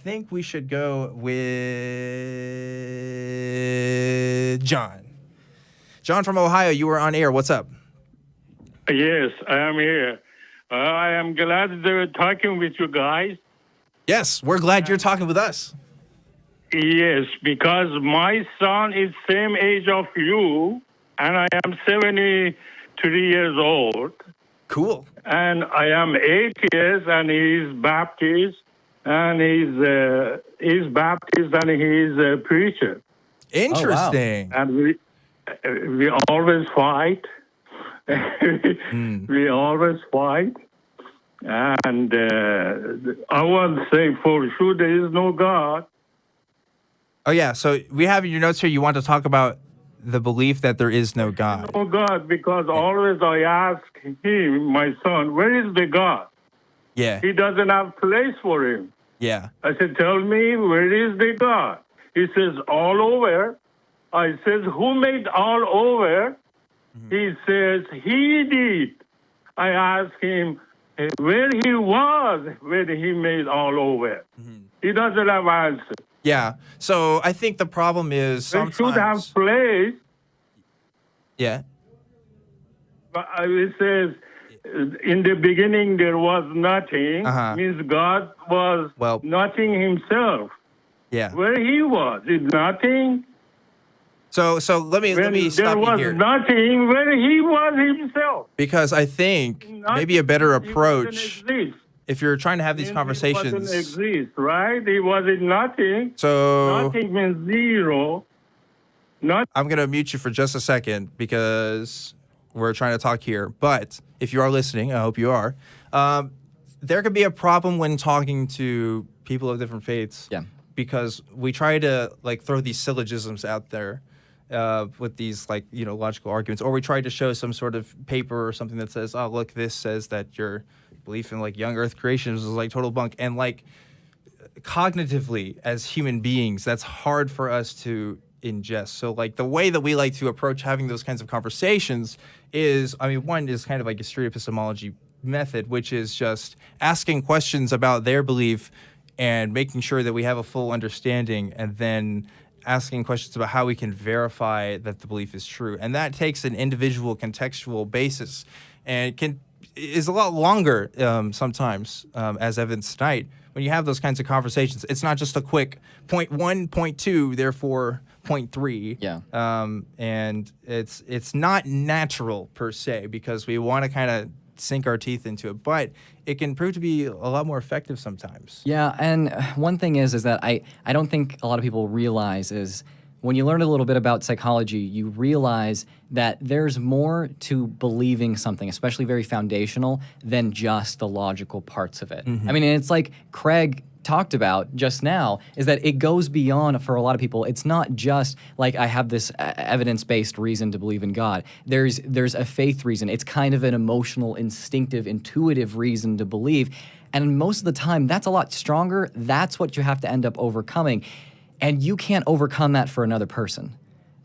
think we should go with John. John from Ohio, you were on air. What's up? Yes, I am here. I am glad to talking with you guys. Yes, we're glad you're talking with us. Yes, because my son is same age of you, and I am 73 years old. Cool. And I am atheist, and he's Baptist, and he's Baptist, and he's a preacher. Interesting. And we always fight. We always fight. And I want to say for sure there is no God. Oh, yeah. So we have in your notes here, you want to talk about the belief that there is no God. No God, because always I ask him, my son, where is the God? Yeah. He doesn't have place for him. Yeah. I said, tell me, where is the God? He says, all over. I says, who made all over? He says, he did. I asked him where he was when he made all over. He doesn't have answer. Yeah. So I think the problem is sometimes... They should have place. Yeah. But it says, in the beginning there was nothing. Means God was nothing himself. Yeah. Where he was, is nothing. So let me stop you here. There was nothing where he was himself. Because I think maybe a better approach, if you're trying to have these conversations... He doesn't exist, right? He was in nothing. So... Nothing means zero. I'm going to mute you for just a second because we're trying to talk here. But if you are listening, I hope you are, there could be a problem when talking to people of different faiths. Yeah. Because we try to throw these syllogisms out there with these logical arguments, or we try to show some sort of paper or something that says, oh, look, this says that your belief in young earth creation is total bunk. And cognitively as human beings, that's hard for us to ingest. So the way that we like to approach having those kinds of conversations is, one is kind of like a street epistemology method, which is just asking questions about their belief and making sure that we have a full understanding, and then asking questions about how we can verify that the belief is true. And that takes an individual contextual basis, and is a lot longer sometimes, as evidenced tonight. When you have those kinds of conversations, it's not just a quick point 1, point 2, therefore point 3. Yeah. And it's not natural per se, because we want to kind of sink our teeth into it, but it can prove to be a lot more effective sometimes. Yeah, and one thing is that I don't think a lot of people realize is when you learn a little bit about psychology, you realize that there's more to believing something, especially very foundational, than just the logical parts of it. I mean, it's like Craig talked about just now, is that it goes beyond, for a lot of people, it's not just I have this evidence-based reason to believe in God. There's a faith reason. It's kind of an emotional, instinctive, intuitive reason to believe. And most of the time, that's a lot stronger. That's what you have to end up overcoming. And you can't overcome that for another person.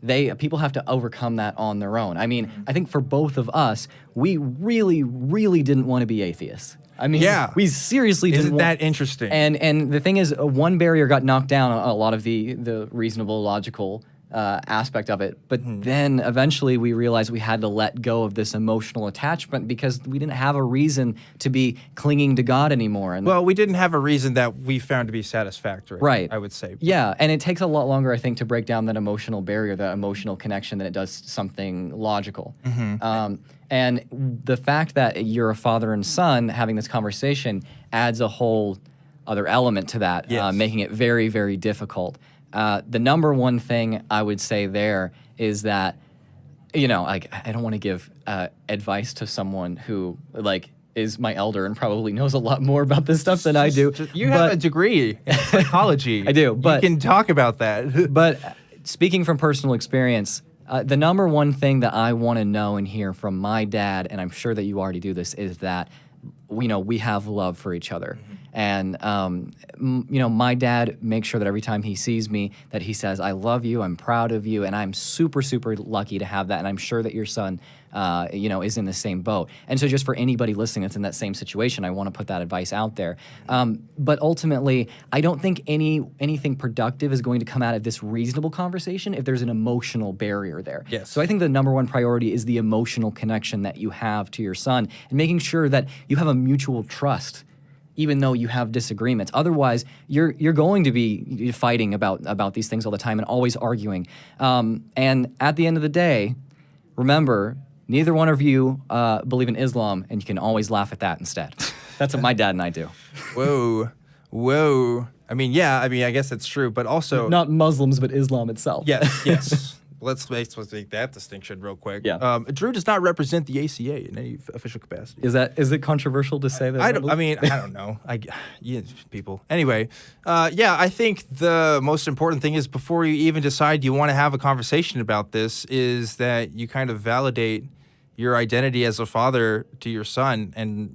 People have to overcome that on their own. I mean, I think for both of us, we really, really didn't want to be atheists. I mean, we seriously didn't. Isn't that interesting? And the thing is, one barrier got knocked down, a lot of the reasonable, logical aspect of it. But then eventually we realized we had to let go of this emotional attachment because we didn't have a reason to be clinging to God anymore. And we didn't have a reason that we found to be satisfactory, right? I would say. Yeah, and it takes a lot longer, I think, to break down that emotional barrier, that emotional connection, than it does something logical. And the fact that you're a father and son having this conversation adds a whole other element to that, making it very, very difficult. The number one thing I would say there is that, I don't want to give advice to someone who is my elder and probably knows a lot more about this stuff than I do. You have a degree in psychology. I do, but you can talk about that. But speaking from personal experience, the number one thing that I want to know and hear from my dad, and I'm sure that you already do this, is that we have love for each other. And my dad makes sure that every time he sees me, that he says, "I love you, I'm proud of you, and I'm super, super lucky to have that." And I'm sure that your son, is in the same boat. And so, just for anybody listening that's in that same situation, I want to put that advice out there. But ultimately, I don't think anything productive is going to come out of this reasonable conversation if there's an emotional barrier there. Yes. So I think the number one priority is the emotional connection that you have to your son, and making sure that you have a mutual trust, even though you have disagreements. Otherwise, you're going to be fighting about these things all the time and always arguing. And at the end of the day, remember, neither one of you believe in Islam, and you can always laugh at that instead. That's what my dad and I do. Whoa. I mean, I guess that's true, but also Not Muslims, but Islam itself. yes. Let's make that distinction real quick. Yeah. Drew does not represent the ACA in any official capacity. Is it controversial to say that? I don't know. People. Anyway, I think the most important thing is before you even decide you want to have a conversation about this is that you kind of validate your identity as a father to your son. And,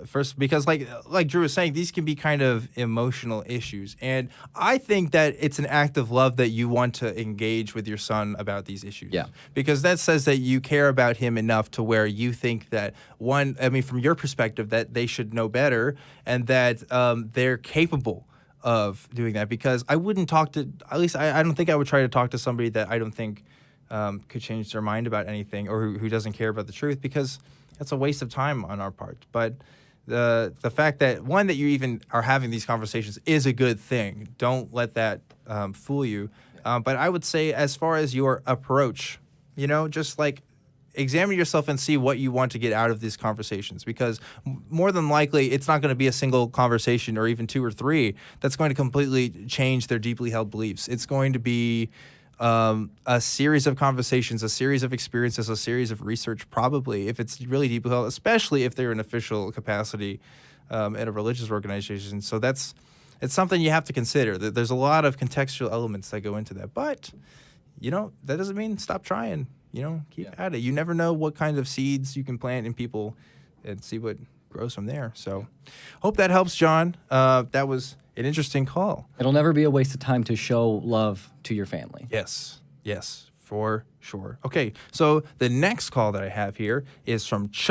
first, because like Drew was saying, these can be kind of emotional issues. And I think that it's an act of love that you want to engage with your son about these issues. Yeah. Because that says that you care about him enough to where you think that, from your perspective, that they should know better and that they're capable of doing that. Because I wouldn't talk to, at least I don't think I would try to talk to somebody that I don't think could change their mind about anything or who doesn't care about the truth, because that's a waste of time on our part. But the fact that, one, that you even are having these conversations is a good thing. Don't let that fool you. But I would say, as far as your approach, just examine yourself and see what you want to get out of these conversations, because more than likely it's not going to be a single conversation or even two or three that's going to completely change their deeply held beliefs. It's going to be a series of conversations, a series of experiences, a series of research, probably, if it's really deeply held, especially if they're in official capacity at a religious organization. So it's something you have to consider. There's a lot of contextual elements that go into that. But, that doesn't mean stop trying. Keep at it. You never know what kind of seeds you can plant in people and see what grows from there. So hope that helps, John. That was an interesting call. It'll never be a waste of time to show love to your family. Yes, for sure. Okay, so the next call that I have here is from Chuck.